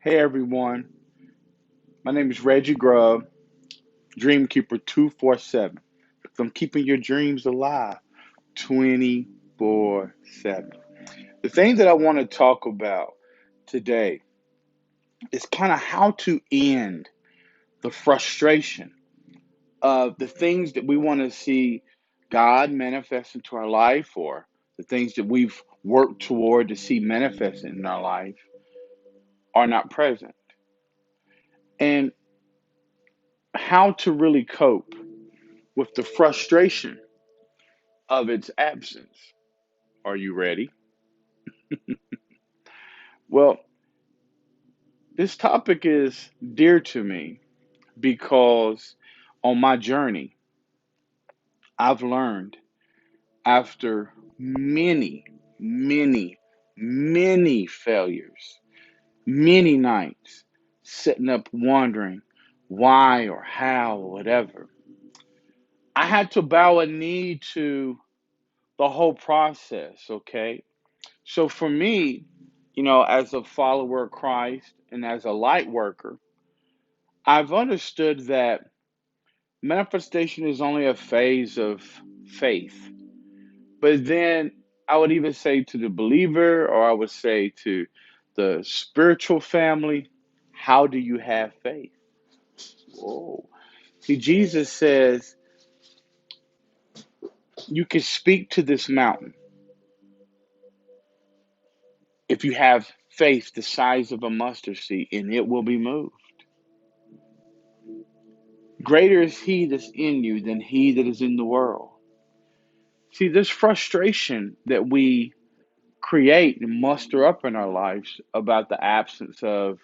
Hey everyone, my name is Reggie Grubb, Dreamkeeper 247. I'm keeping your dreams alive 24/7. The thing that I want to talk about today is kind of how to end the frustration of the things that we want to see God manifest into our life, or the things that we've worked toward to see manifest in our life are not present, and how to really cope with the frustration of its absence. Are you ready? Well, this topic is dear to me because on my journey, I've learned after many failures, many nights sitting up wondering why or how or whatever, I had to bow a knee to the whole process, okay? So for me, as a follower of Christ and as a light worker, I've understood that manifestation is only a phase of faith. But then I would even say to the believer, or I would say to the spiritual family, how do you have faith? Whoa. See, Jesus says you can speak to this mountain if you have faith the size of a mustard seed, and it will be moved. Greater is he that's in you than he that is in the world. See, this frustration that we create and muster up in our lives about the absence of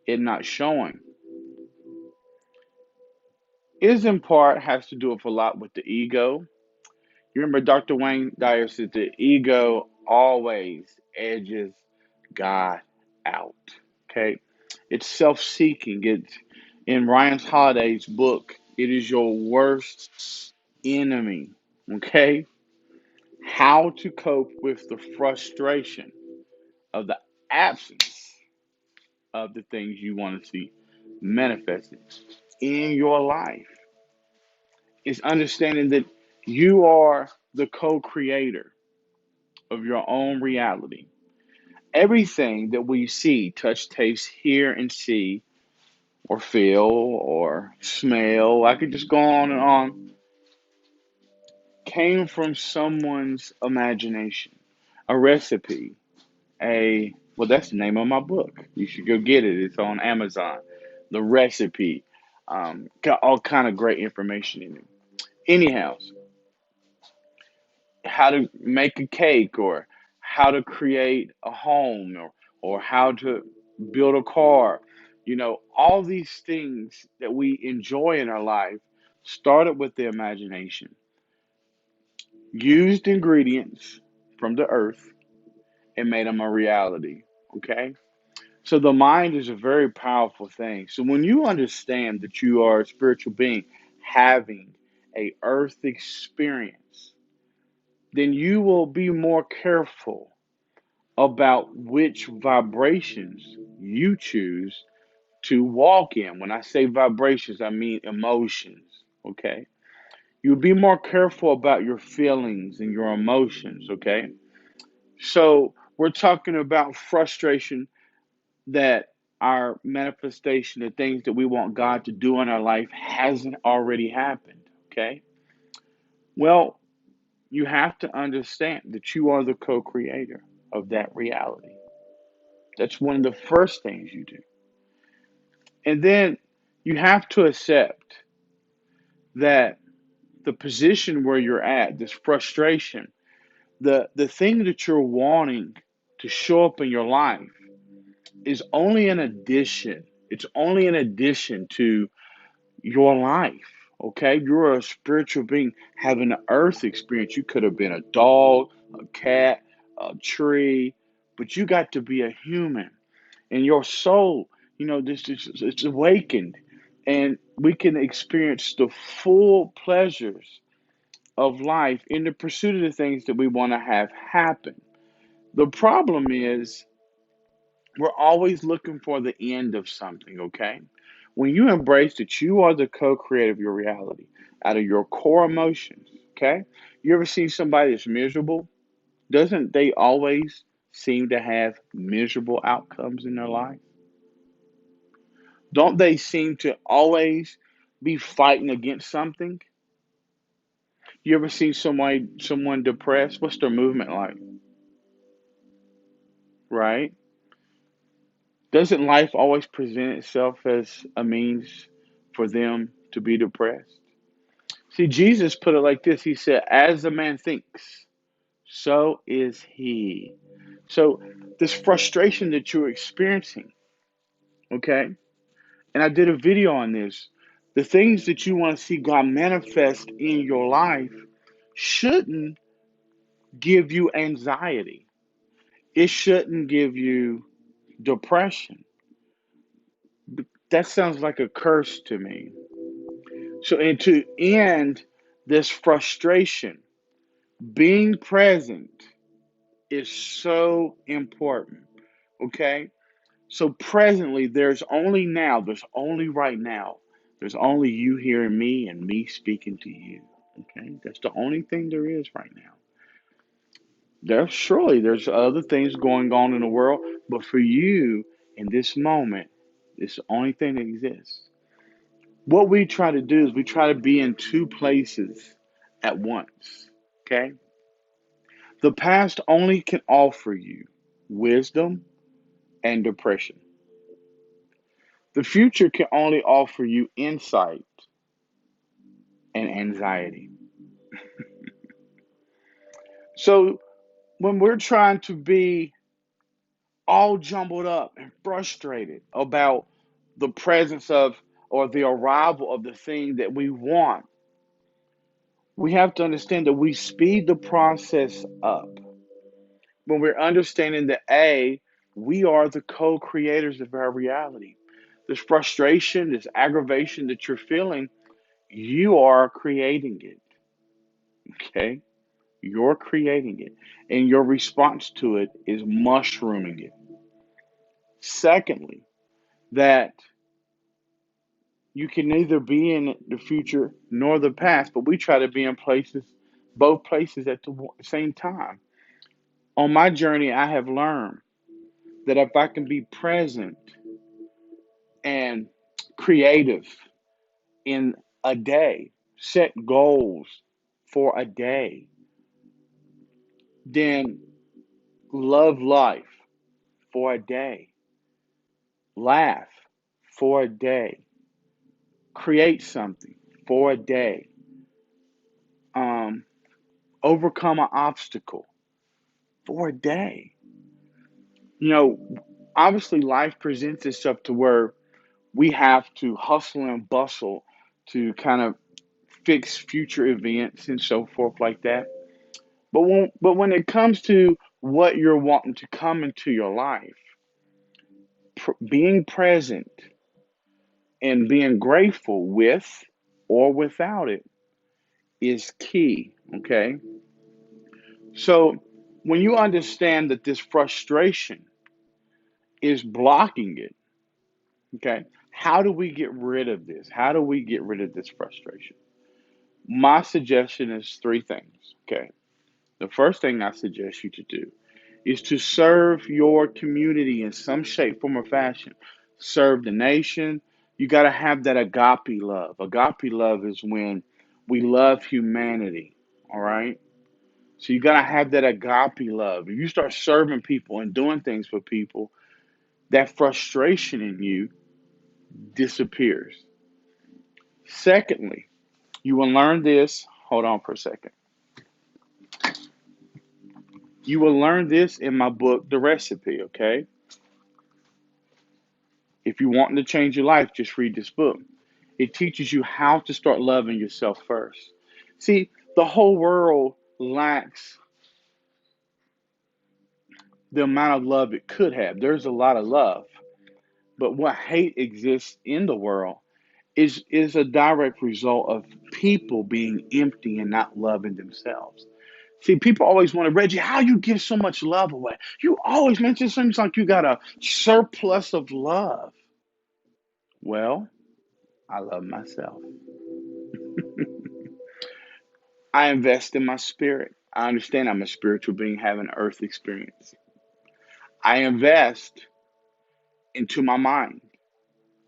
it not showing is in part has to do with a lot with the ego. You remember Dr. Wayne Dyer said the ego always edges God out. Okay? It's self-seeking. It's in Ryan Holiday's book, it is your worst enemy. Okay? How to cope with the frustration of the absence of the things you want to see manifested in your life is understanding that you are the co-creator of your own reality. Everything that we see, touch, taste, hear, and see, or feel, or smell, I could just go on, came from someone's imagination. A recipe, well, that's the name of my book. You should go get it. It's on Amazon. The recipe, got all kind of great information in it. Anyhow, how to make a cake, or how to create a home, or how to build a car. All these things that we enjoy in our life started with the imagination, used ingredients from the earth, and made them a reality. Okay? So the mind is a very powerful thing. So when you understand that you are a spiritual being having a earth experience, then you will be more careful about which vibrations you choose to walk in. When I say vibrations, I mean emotions, okay? You'll be more careful about your feelings and your emotions, okay? So, we're talking about frustration that our manifestation, the things that we want God to do in our life, hasn't already happened, okay? Well, you have to understand that you are the co creator of that reality. That's one of the first things you do. And then you have to accept that the position where you're at, this frustration, the thing that you're wanting to show up in your life is only an addition. It's only an addition to your life. Okay? You're a spiritual being having an earth experience. You could have been a dog, a cat, a tree, but you got to be a human. And your soul, this is it's awakened, and we can experience the full pleasures of life in the pursuit of the things that we want to have happen. The problem is We're always looking for the end of something, okay? When you embrace that you are the co creator of your reality out of your core emotions, okay? You ever seen somebody that's miserable? Doesn't they always seem to have miserable outcomes in their life? Don't they seem to always be fighting against something? You ever see someone depressed? What's their movement like? Right? Doesn't life always present itself as a means for them to be depressed? See, Jesus put it like this. He said, as a man thinks, so is he. So this frustration that you're experiencing, okay? And I did a video on this. The things that you want to see God manifest in your life shouldn't give you anxiety. It shouldn't give you depression. That sounds like a curse to me. So, and to end this frustration, being present is so important. Okay? So, presently, there's only right now, there's only you hearing me and me speaking to you. Okay? That's the only thing there is right now. There's other things going on in the world, but for you in this moment, it's the only thing that exists. What we try to do is we try to be in two places at once. Okay? The past only can offer you wisdom and depression. The future can only offer you insight and anxiety. So when we're trying to be all jumbled up and frustrated about the presence of or the arrival of the thing that we want, we have to understand that we speed the process up when we're understanding that A, we are the co creators of our reality. This frustration, this aggravation that you're feeling, you are creating it. Okay? You're creating it. And your response to it is mushrooming it. Secondly, that you can neither be in the future nor the past, but we try to be in both places at the same time. On my journey, I have learned that if I can be present and creative in a day, set goals for a day, then love life for a day, laugh for a day, create something for a day, um, overcome an obstacle for a day. You know, obviously, life presents itself to where we have to hustle and bustle to kind of fix future events and so forth like that. But when it comes to what you're wanting to come into your life, being present and being grateful with or without it is key. Okay, so when you understand that this frustration is blocking it, okay, how do we get rid of this? How do we get rid of this frustration? My suggestion is three things. Okay, the first thing I suggest you to do is to serve your community in some shape, form, or fashion. Serve the nation. You got to have that agape love. Agape love is when we love humanity. All right. So you got to have that agape love. If you start serving people and doing things for people, that frustration in you disappears. Secondly, you will learn this. Hold on for a second. You will learn this in my book, The Recipe. Okay. If you want to change your life, just read this book. It teaches you how to start loving yourself first. See, the whole world lacks the amount of love it could have. There's a lot of love, but what hate exists in the world is a direct result of people being empty and not loving themselves. See, people always wonder, Reggie, how you give so much love away? You always mention things like you got a surplus of love. Well, I love myself. I invest in my spirit. I understand I'm a spiritual being having an earth experience. I invest into my mind.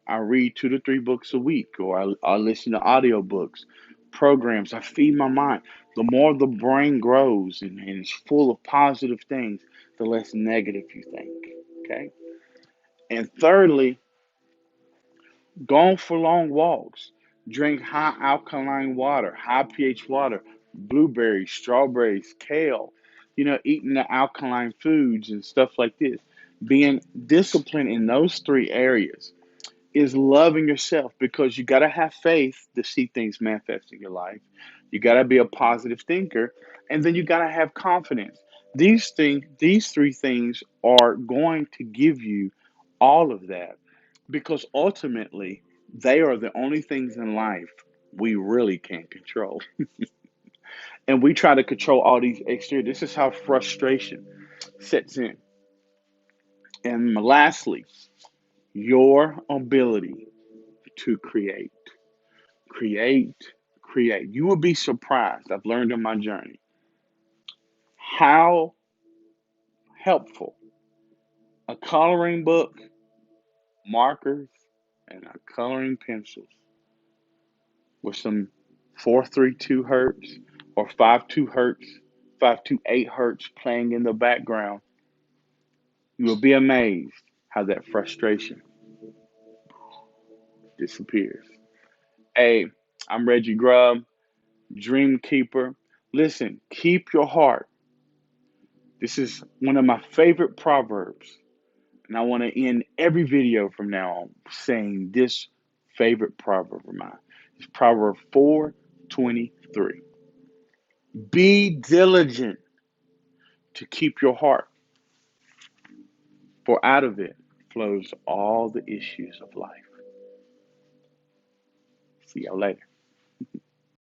I read 2 to 3 books a week, or I listen to audiobooks, programs. I feed my mind. The more the brain grows and it's full of positive things, the less negative you think. Okay. And thirdly, go for long walks. Drink high alkaline water, high pH water, blueberries, strawberries, kale. Eating the alkaline foods and stuff like this. Being disciplined in those 3 areas is loving yourself, because you got to have faith to see things manifest in your life. You got to be a positive thinker, and then you got to have confidence. These 3 things are going to give you all of that, because ultimately they are the only things in life we really can't control. And we try to control all these exterior. This is how frustration sets in. And lastly, your ability to create. Create, create. You will be surprised. I've learned in my journey how helpful a coloring book, markers, and a coloring pencils with some 432 hertz or 52 hertz, 528 hertz playing in the background. You will be amazed how that frustration disappears. Hey, I'm Reggie Grubb, Dream Keeper. Listen, keep your heart. This is one of my favorite proverbs. And I want to end every video from now on saying this favorite proverb of mine. It's Proverb 4:23. Be diligent to keep your heart, for out of it flows all the issues of life. See y'all later.